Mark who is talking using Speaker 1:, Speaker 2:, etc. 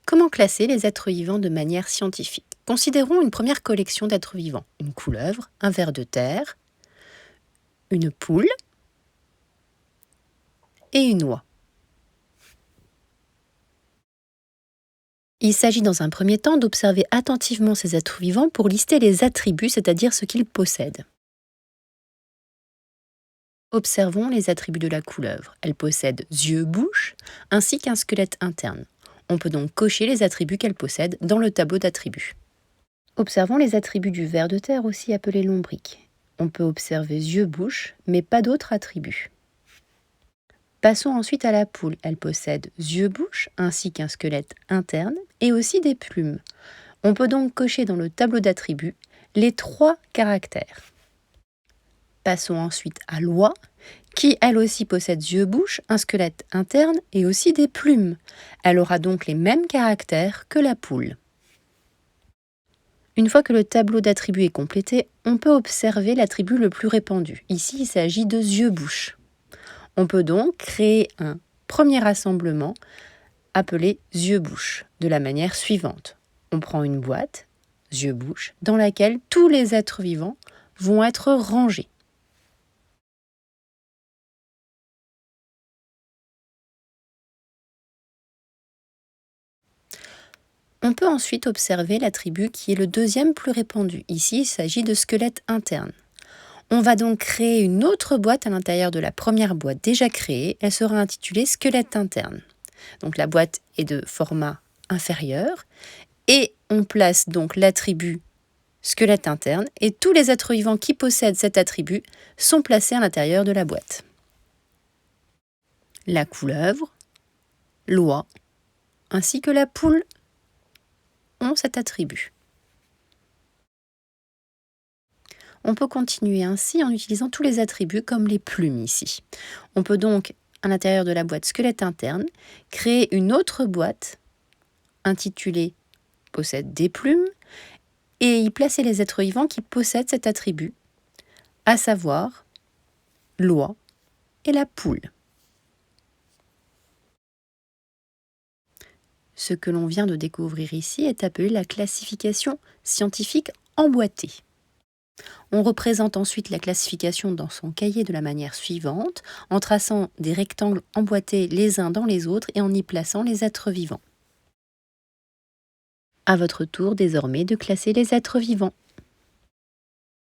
Speaker 1: Comment classer les êtres vivants de manière scientifique? Considérons une première collection d'êtres vivants. Une couleuvre, un ver de terre, une poule et une oie. Il s'agit dans un premier temps d'observer attentivement ces êtres vivants pour lister les attributs, c'est-à-dire ce qu'ils possèdent. Observons les attributs de la couleuvre. Elle possède yeux-bouche ainsi qu'un squelette interne. On peut donc cocher les attributs qu'elle possède dans le tableau d'attributs. Observons les attributs du ver de terre, aussi appelé lombric. On peut observer yeux-bouche, mais pas d'autres attributs. Passons ensuite à la poule. Elle possède yeux-bouche ainsi qu'un squelette interne et aussi des plumes. On peut donc cocher dans le tableau d'attributs les 3 caractères. Passons ensuite à l'oie, qui elle aussi possède yeux-bouche, un squelette interne et aussi des plumes. Elle aura donc les mêmes caractères que la poule. Une fois que le tableau d'attributs est complété, on peut observer l'attribut le plus répandu. Ici, il s'agit de yeux-bouche. On peut donc créer un premier rassemblement appelé yeux-bouche de la manière suivante. On prend une boîte, yeux-bouche, dans laquelle tous les êtres vivants vont être rangés. On peut ensuite observer l'attribut qui est le deuxième plus répandu. Ici, il s'agit de squelette interne. On va donc créer une autre boîte à l'intérieur de la première boîte déjà créée. Elle sera intitulée squelette interne. Donc la boîte est de format inférieur et on place donc l'attribut squelette interne et tous les êtres vivants qui possèdent cet attribut sont placés à l'intérieur de la boîte. La couleuvre, l'oie ainsi que la poule ont cet attribut. On peut continuer ainsi en utilisant tous les attributs comme les plumes ici. On peut donc, à l'intérieur de la boîte squelette interne, créer une autre boîte intitulée « possède des plumes » et y placer les êtres vivants qui possèdent cet attribut, à savoir l'oie et la poule. Ce que l'on vient de découvrir ici est appelé la classification scientifique emboîtée. On représente ensuite la classification dans son cahier de la manière suivante, en traçant des rectangles emboîtés les uns dans les autres et en y plaçant les êtres vivants. À votre tour désormais de classer les êtres vivants.